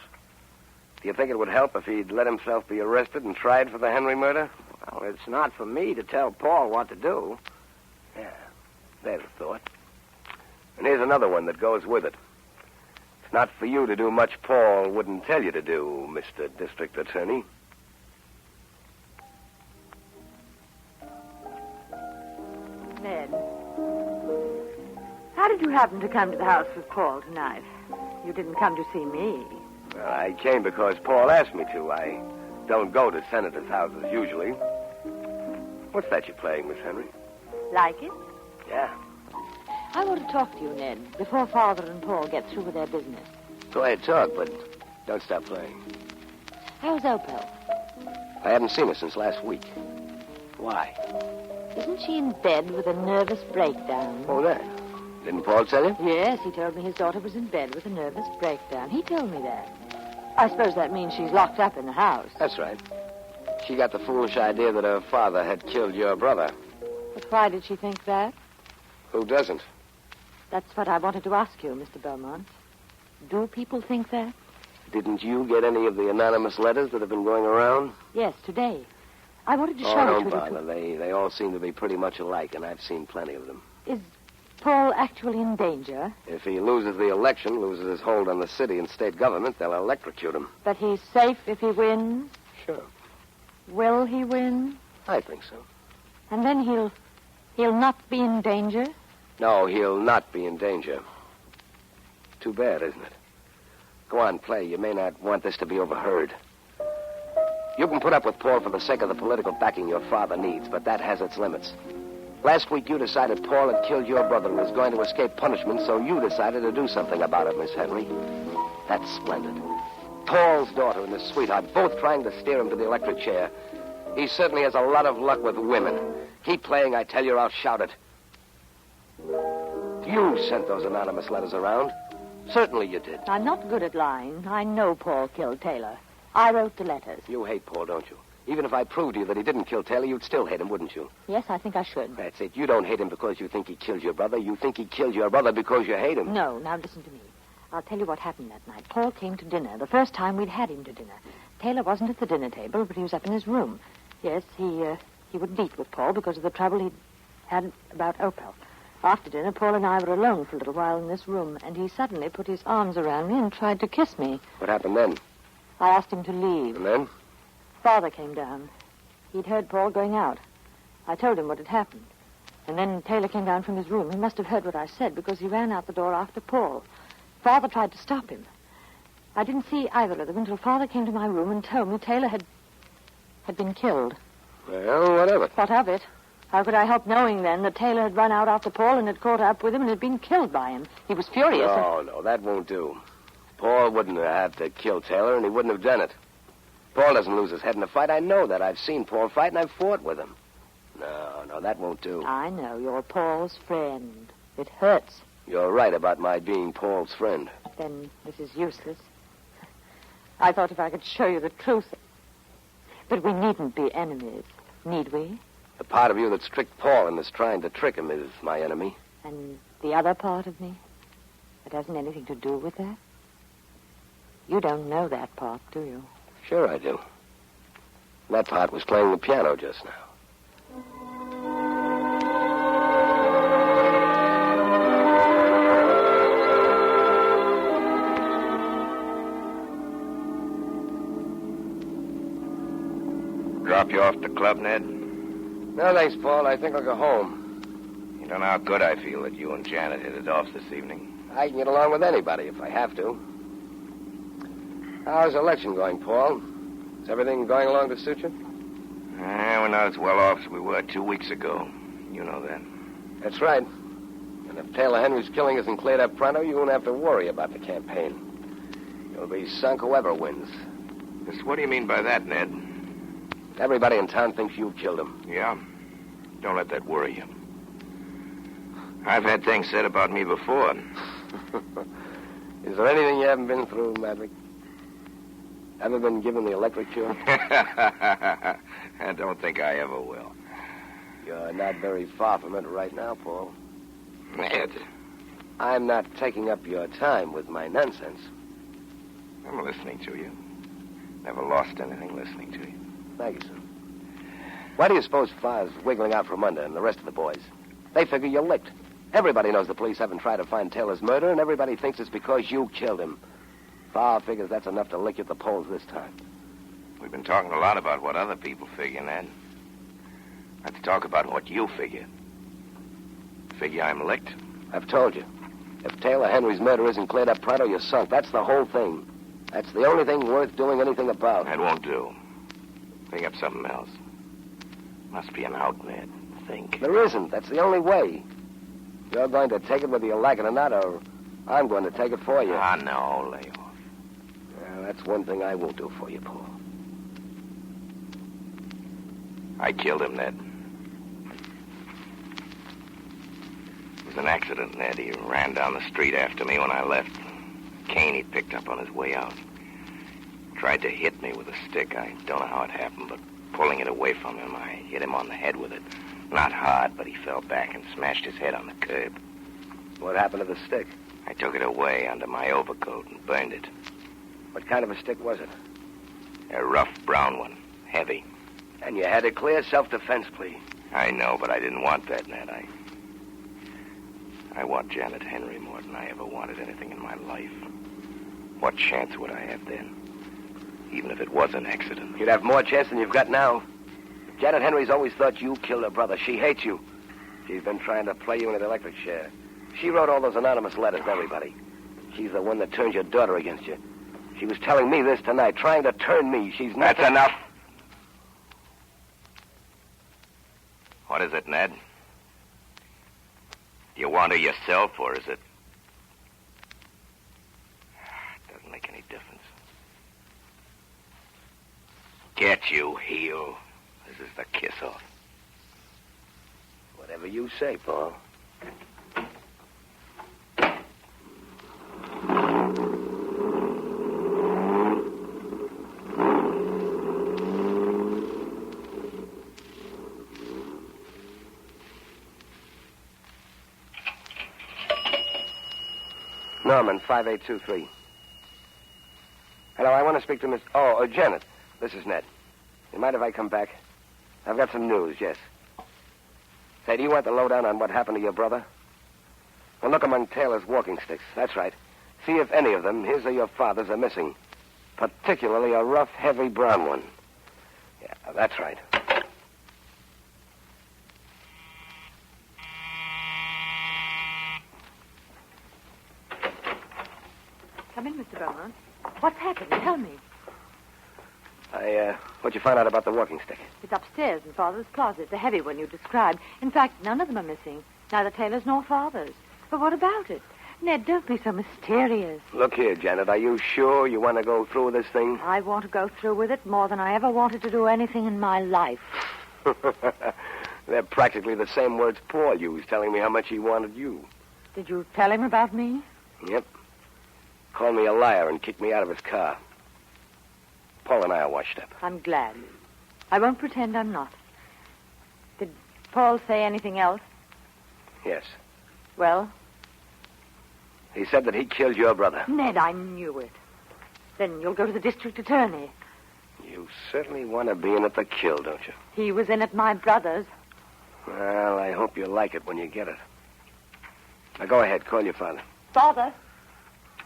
Do you think it would help if he'd let himself be arrested and tried for the Henry murder? Well, it's not for me to tell Paul what to do. Yeah, there's a thought. And here's another one that goes with it. It's not for you to do much Paul wouldn't tell you to do, Mr. District Attorney. happened to come to the house with Paul tonight? You didn't come to see me. Well, I came because Paul asked me to. I don't go to senators' houses usually. What's that you're playing, Miss Henry? Like it? Yeah. I want to talk to you, Ned, before Father and Paul get through with their business. Go ahead, talk, but don't stop playing. How's Opal? I haven't seen her since last week. Why? Isn't she in bed with a nervous breakdown? Oh, that. Didn't Paul tell you? Yes, he told me his daughter was in bed with a nervous breakdown. He told me that. I suppose that means she's locked up in the house. That's right. She got the foolish idea that her father had killed your brother. But why did she think that? Who doesn't? That's what I wanted to ask you, Mr. Beaumont. Do people think that? Didn't you get any of the anonymous letters that have been going around? Yes, today. I wanted to show Oh, it don't to bother. They all seem to be pretty much alike, and I've seen plenty of them. Is Paul actually in danger? If he loses the election, loses his hold on the city and state government, they'll electrocute him. But he's safe if he wins? Sure. Will he win? I think so. And then he'll not be in danger? No, he'll not be in danger. Too bad, isn't it? Go on, play. You may not want this to be overheard. You can put up with Paul for the sake of the political backing your father needs, but that has its limits. Last week you decided Paul had killed your brother and was going to escape punishment, so you decided to do something about it, Miss Henry. That's splendid. Paul's daughter and his sweetheart both trying to steer him to the electric chair. He certainly has a lot of luck with women. Keep playing, I tell you, or I'll shout it. You sent those anonymous letters around. Certainly you did. I'm not good at lying. I know Paul killed Taylor. I wrote the letters. You hate Paul, don't you? Even if I proved to you that he didn't kill Taylor, you'd still hate him, wouldn't you? Yes, I think I should. That's it. You don't hate him because you think he killed your brother. You think he killed your brother because you hate him. No, now listen to me. I'll tell you what happened that night. Paul came to dinner, the first time we'd had him to dinner. Taylor wasn't at the dinner table, but he was up in his room. Yes, he would meet with Paul because of the trouble he'd had about Opal. After dinner, Paul and I were alone for a little while in this room, and he suddenly put his arms around me and tried to kiss me. What happened then? I asked him to leave. And then? Father came down. He'd heard Paul going out. I told him what had happened. And then Taylor came down from his room. He must have heard what I said because he ran out the door after Paul. Father tried to stop him. I didn't see either of them until Father came to my room and told me Taylor had been killed. Well, what of it? What of it? How could I help knowing then that Taylor had run out after Paul and had caught up with him and had been killed by him? He was furious. No, that won't do. Paul wouldn't have to kill Taylor, and he wouldn't have done it. Paul doesn't lose his head in a fight. I know that. I've seen Paul fight, and I've fought with him. No, that won't do. I know. You're Paul's friend. It hurts. You're right about my being Paul's friend. Then this is useless. I thought if I could show you the truth. But we needn't be enemies, need we? The part of you that's tricked Paul and is trying to trick him is my enemy. And the other part of me that hasn't anything to do with that? You don't know that part, do you? Sure I do. That part was playing the piano just now. Drop you off the club, Ned? No, thanks, Paul. I think I'll go home. You don't know how good I feel that you and Janet hit it off this evening. I can get along with anybody if I have to. How's the election going, Paul? Is everything going along to suit you? We're not as well off as we were 2 weeks ago. You know that. That's right. And if Taylor Henry's killing isn't cleared up pronto, you won't have to worry about the campaign. You'll be sunk whoever wins. Just what do you mean by that, Ned? Everybody in town thinks you killed him. Yeah? Don't let that worry you. I've had things said about me before. Is there anything you haven't been through, Medvig? Ever been given the electric chair? I don't think I ever will. You're not very far from it right now, Paul. Ned. I'm not taking up your time with my nonsense. I'm listening to you. Never lost anything listening to you. Thank you, sir. Why do you suppose Farr's wiggling out from under and the rest of the boys? They figure you're licked. Everybody knows the police haven't tried to find Taylor's murder, and everybody thinks it's because you killed him. Farr figures that's enough to lick you at the polls this time. We've been talking a lot about what other people figure, Ned. Let's talk about what you figure. Figure I'm licked? I've told you. If Taylor Henry's murder isn't cleared up pronto, you're sunk. That's the whole thing. That's the only thing worth doing anything about. That won't do. Think up something else. Must be an out, Ned. Think. There isn't. That's the only way. You're going to take it whether you like it or not, or I'm going to take it for you. Ah, no, lay off. Well, that's one thing I won't do for you, Paul. I killed him, Ned. It was an accident, Ned. He ran down the street after me when I left. Cane he picked up on his way out. Tried to hit me with a stick. I don't know how it happened, but pulling it away from him, I hit him on the head with it. Not hard, but he fell back and smashed his head on the curb. What happened to the stick? I took it away under my overcoat and burned it. What kind of a stick was it? A rough brown one. Heavy. And you had a clear self-defense plea. I know, but I didn't want that, Ned. I want Janet Henry more than I ever wanted anything in my life. What chance would I have then? Even if it was an accident. You'd have more chance than you've got now. Janet Henry's always thought you killed her brother. She hates you. She's been trying to play you in an electric chair. She wrote all those anonymous letters to everybody. She's the one that turned your daughter against you. She was telling me this tonight, trying to turn me. She's not... That's enough. What is it, Ned? Do you want her yourself, or is it... It doesn't make any difference. Get you, heel. This is the kiss-off. Whatever you say, Paul. Norman, 5823. Hello, I want to speak to Miss... Janet. This is Ned. You mind if I come back? I've got some news, yes. Say, do you want the lowdown on what happened to your brother? Well, look among Taylor's walking sticks. That's right. See if any of them, his or your father's, are missing. Particularly a rough, heavy brown one. Yeah, that's right. Come in, Mr. Beaumont. What's happened? Tell me. What'd you find out about the walking stick? It's upstairs in Father's closet, the heavy one you described. In fact, none of them are missing. Neither Taylor's nor Father's. But what about it? Ned, don't be so mysterious. Look here, Janet. Are you sure you want to go through with this thing? I want to go through with it more than I ever wanted to do anything in my life. They're practically the same words Paul used, telling me how much he wanted you. Did you tell him about me? Yep. Called me a liar and kicked me out of his car. Paul and I are washed up. I'm glad. I won't pretend I'm not. Did Paul say anything else? Yes. Well? He said that he killed your brother. Ned, I knew it. Then you'll go to the district attorney. You certainly want to be in at the kill, don't you? He was in at my brother's. Well, I hope you like it when you get it. Now, go ahead. Call your father. Father?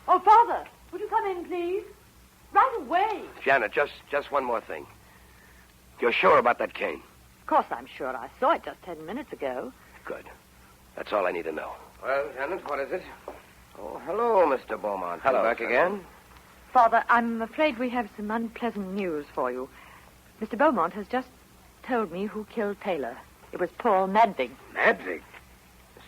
Oh, Father, would you come in, please? Right away. Janet, just one more thing. You're sure about that cane? Of course I'm sure. I saw it just 10 minutes ago. Good. That's all I need to know. Well, Janet, what is it? Oh, hello, Mr. Beaumont. Hello, Back again? Father, I'm afraid we have some unpleasant news for you. Mr. Beaumont has just told me who killed Taylor. It was Paul Madvig. Medvig?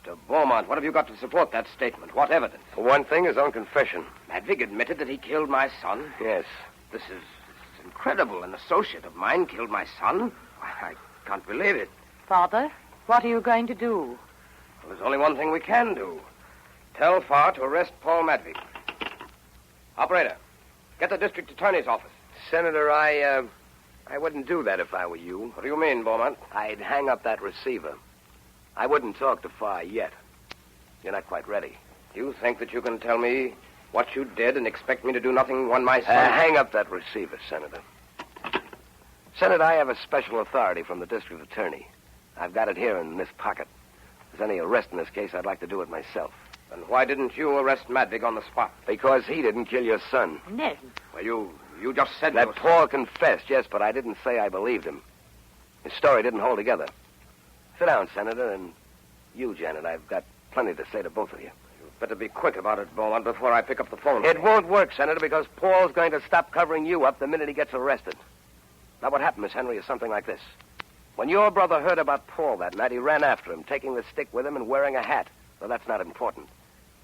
Mr. Beaumont, what have you got to support that statement? What evidence? For one thing, his own confession. Medvig admitted that he killed my son? Yes. This is incredible. An associate of mine killed my son? I can't believe it. Father, what are you going to do? Well, there's only one thing we can do. Tell Farr to arrest Paul Madvig. Operator, get the district attorney's office. Senator, I wouldn't do that if I were you. What do you mean, Beaumont? I'd hang up that receiver. I wouldn't talk to Farr yet. You're not quite ready. You think that you can tell me what you did and expect me to do nothing on my son? Hang up that receiver, Senator. Senator, I have a special authority from the district attorney. I've got it here in this pocket. If there's any arrest in this case, I'd like to do it myself. Then why didn't you arrest Madvig on the spot? Because he didn't kill your son. Ned. Well, you just said that Paul confessed, yes, but I didn't say I believed him. His story didn't hold together. Sit down, Senator, and you, Janet. I've got plenty to say to both of you. You Better be quick about it, Beaumont, before I pick up the phone. It won't work, Senator, because Paul's going to stop covering you up the minute he gets arrested. Now, what happened, Miss Henry, is something like this. When your brother heard about Paul that night, he ran after him, taking the stick with him and wearing a hat. Though that's not important.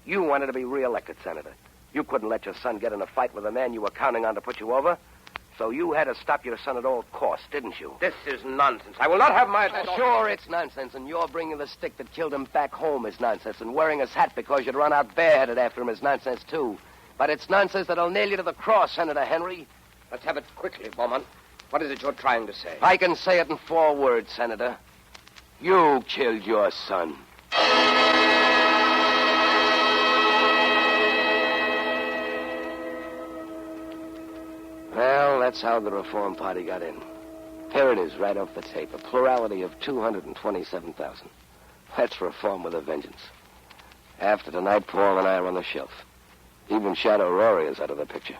You wanted to be reelected, Senator. You couldn't let your son get in a fight with a man you were counting on to put you over. So you had to stop your son at all costs, didn't you? This is nonsense. I will not have my... Sure, it's nonsense, and you're bringing the stick that killed him back home is nonsense, and wearing his hat because you'd run out bareheaded after him is nonsense, too. But it's nonsense that'll nail you to the cross, Senator Henry. Let's have it quickly, Beaumont. What is it you're trying to say? I can say it in 4 words, Senator. You killed your son. Well, that's how the Reform Party got in. Here it is, right off the tape. A plurality of 227,000. That's reform with a vengeance. After tonight, Paul and I are on the shelf. Even Shadow Rory is out of the picture.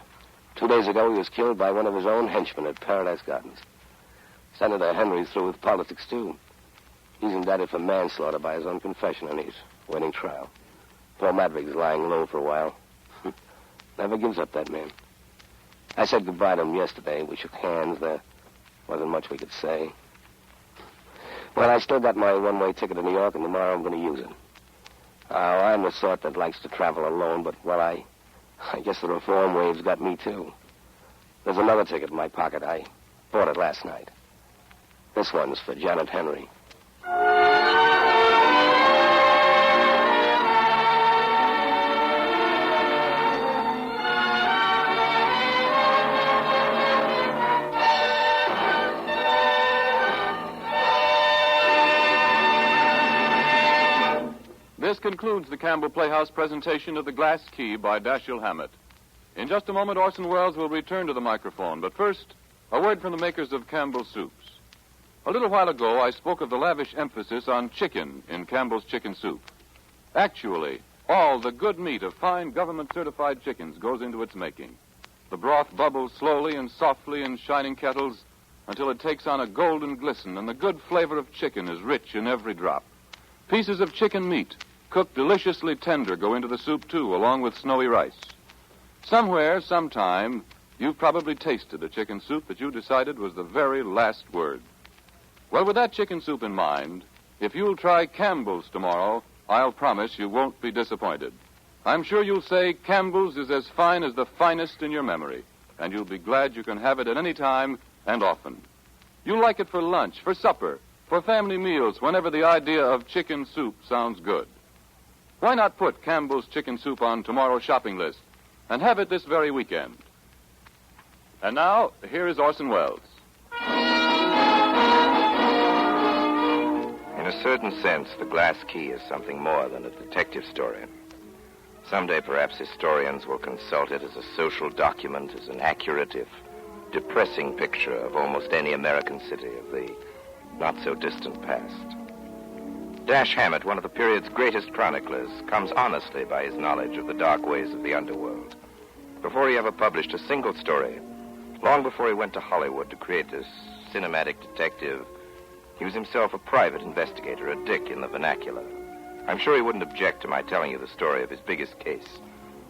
2 days ago, he was killed by one of his own henchmen at Paradise Gardens. Senator Henry's through with politics, too. He's indicted for manslaughter by his own confession, and he's waiting trial. Paul Madvig's lying low for a while. Never gives up, that man. I said goodbye to him yesterday. We shook hands. There wasn't much we could say. Well, I still got my one-way ticket to New York, and tomorrow I'm going to use it. I'm the sort that likes to travel alone, but, well, I guess the reform wave's got me, too. There's another ticket in my pocket. I bought it last night. This one's for Janet Henry. This concludes the Campbell Playhouse presentation of The Glass Key by Dashiell Hammett. In just a moment, Orson Welles will return to the microphone. But first, a word from the makers of Campbell's Soups. A little while ago, I spoke of the lavish emphasis on chicken in Campbell's Chicken Soup. Actually, all the good meat of fine government-certified chickens goes into its making. The broth bubbles slowly and softly in shining kettles until it takes on a golden glisten, and the good flavor of chicken is rich in every drop. Pieces of chicken meat, cooked deliciously tender, go into the soup, too, along with snowy rice. Somewhere, sometime, you've probably tasted a chicken soup that you decided was the very last word. Well, with that chicken soup in mind, if you'll try Campbell's tomorrow, I'll promise you won't be disappointed. I'm sure you'll say Campbell's is as fine as the finest in your memory, and you'll be glad you can have it at any time and often. You'll like it for lunch, for supper, for family meals, whenever the idea of chicken soup sounds good. Why not put Campbell's Chicken Soup on tomorrow's shopping list and have it this very weekend? And now, here is Orson Welles. In a certain sense, The Glass Key is something more than a detective story. Someday, perhaps, historians will consult it as a social document, as an accurate, if depressing picture of almost any American city of the not-so-distant past. Dash Hammett, one of the period's greatest chroniclers, comes honestly by his knowledge of the dark ways of the underworld. Before he ever published a single story, long before he went to Hollywood to create this cinematic detective, he was himself a private investigator, a dick in the vernacular. I'm sure he wouldn't object to my telling you the story of his biggest case.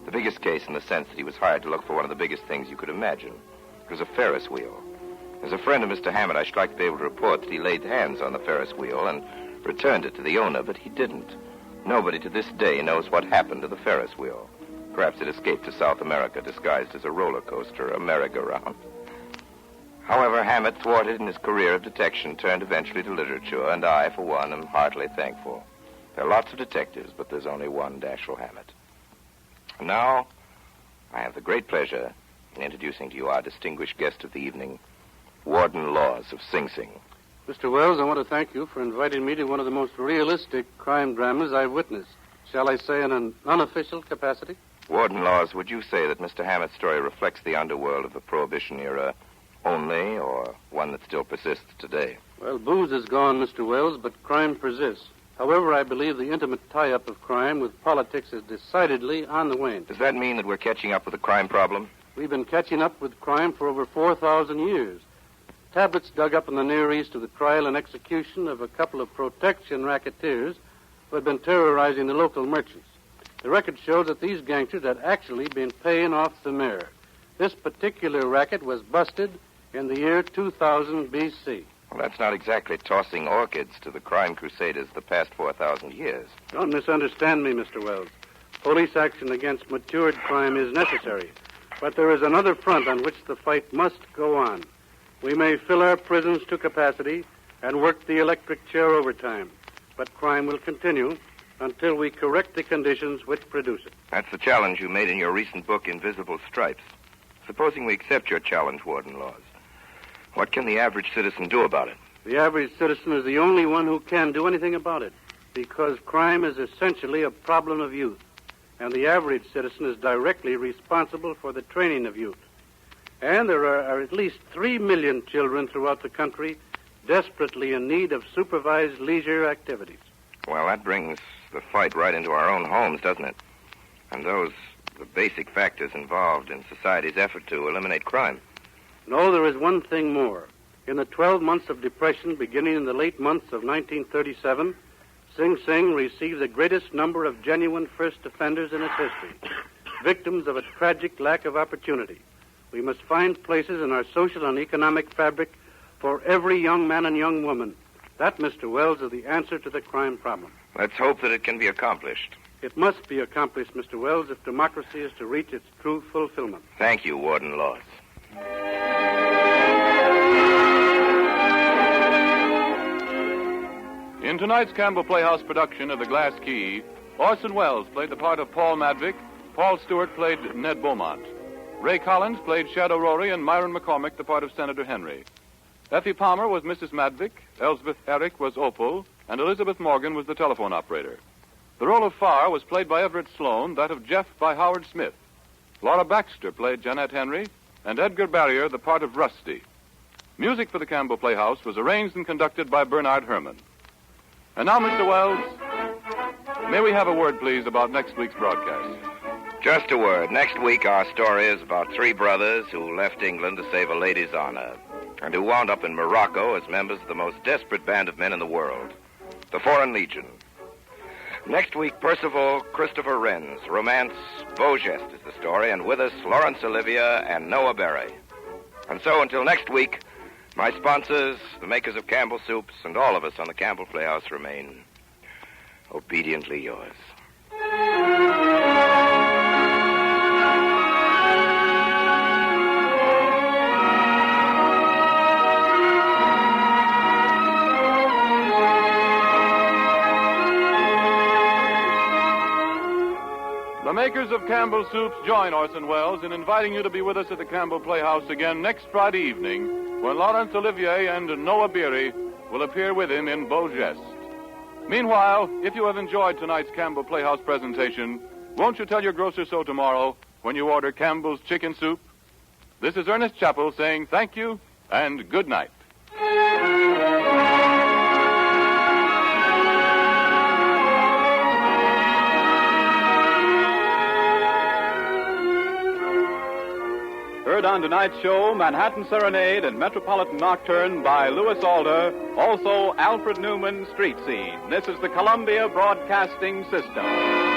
The biggest case in the sense that he was hired to look for one of the biggest things you could imagine. It was a Ferris wheel. As a friend of Mr. Hammett, I should like to be able to report that he laid hands on the Ferris wheel and returned it to the owner, but he didn't. Nobody to this day knows what happened to the Ferris wheel. Perhaps it escaped to South America disguised as a roller coaster, a merry-go-round. However, Hammett, thwarted in his career of detection, turned eventually to literature, and I, for one, am heartily thankful. There are lots of detectives, but there's only one Dashiell Hammett. And now, I have the great pleasure in introducing to you our distinguished guest of the evening, Warden Law of Sing Sing. Mr. Welles, I want to thank you for inviting me to one of the most realistic crime dramas I've witnessed. Shall I say in an unofficial capacity? Warden Laws, would you say that Mr. Hammett's story reflects the underworld of the Prohibition era only, or one that still persists today? Well, booze is gone, Mr. Welles, but crime persists. However, I believe the intimate tie-up of crime with politics is decidedly on the wane. Does that mean that we're catching up with the crime problem? We've been catching up with crime for over 4,000 years. Tablets dug up in the Near East of the trial and execution of a couple of protection racketeers who had been terrorizing the local merchants. The record shows that these gangsters had actually been paying off the mayor. This particular racket was busted in the year 2000 B.C. Well, that's not exactly tossing orchids to the crime crusaders the past 4,000 years. Don't misunderstand me, Mr. Wells. Police action against matured crime is necessary. But there is another front on which the fight must go on. We may fill our prisons to capacity and work the electric chair overtime, but crime will continue until we correct the conditions which produce it. That's the challenge you made in your recent book, Invisible Stripes. Supposing we accept your challenge, Warden Laws. What can the average citizen do about it? The average citizen is the only one who can do anything about it, because crime is essentially a problem of youth, and the average citizen is directly responsible for the training of youth. And there are at least 3 million children throughout the country desperately in need of supervised leisure activities. Well, that brings the fight right into our own homes, doesn't it? And those the basic factors involved in society's effort to eliminate crime. No, there is one thing more. In the 12 months of depression beginning in the late months of 1937, Sing Sing received the greatest number of genuine first offenders in its history, victims of a tragic lack of opportunity. We must find places in our social and economic fabric for every young man and young woman. That, Mr. Wells, is the answer to the crime problem. Let's hope that it can be accomplished. It must be accomplished, Mr. Wells, if democracy is to reach its true fulfillment. Thank you, Warden Laws. In tonight's Campbell Playhouse production of The Glass Key, Orson Welles played the part of Paul Madvig, Paul Stewart played Ned Beaumont. Ray Collins played Shadow Rory, and Myron McCormick the part of Senator Henry. Effie Palmer was Mrs. Medvig, Elsbeth Eric was Opal, and Elizabeth Morgan was the telephone operator. The role of Farr was played by Everett Sloan, that of Jeff by Howard Smith. Laura Baxter played Jeanette Henry, and Edgar Barrier the part of Rusty. Music for the Campbell Playhouse was arranged and conducted by Bernard Herrmann. And now, Mr. Wells, may we have a word, please, about next week's broadcast? Just a word. Next week, our story is about 3 brothers who left England to save a lady's honor, and who wound up in Morocco as members of the most desperate band of men in the world, the Foreign Legion. Next week, Percival Christopher Wren's romance, Beau Geste, is the story, and with us, Laurence Olivier and Noah Berry. And so, until next week, my sponsors, the makers of Campbell Soups, and all of us on the Campbell Playhouse remain obediently yours. The makers of Campbell Soups join Orson Welles in inviting you to be with us at the Campbell Playhouse again next Friday evening, when Laurence Olivier and Noah Beery will appear with him in Beau Geste. Meanwhile, if you have enjoyed tonight's Campbell Playhouse presentation, won't you tell your grocer so tomorrow when you order Campbell's Chicken Soup? This is Ernest Chappell saying thank you and good night. Heard on tonight's show, Manhattan Serenade and Metropolitan Nocturne by Louis Alder, also Alfred Newman, Street Scene. This is the Columbia Broadcasting System.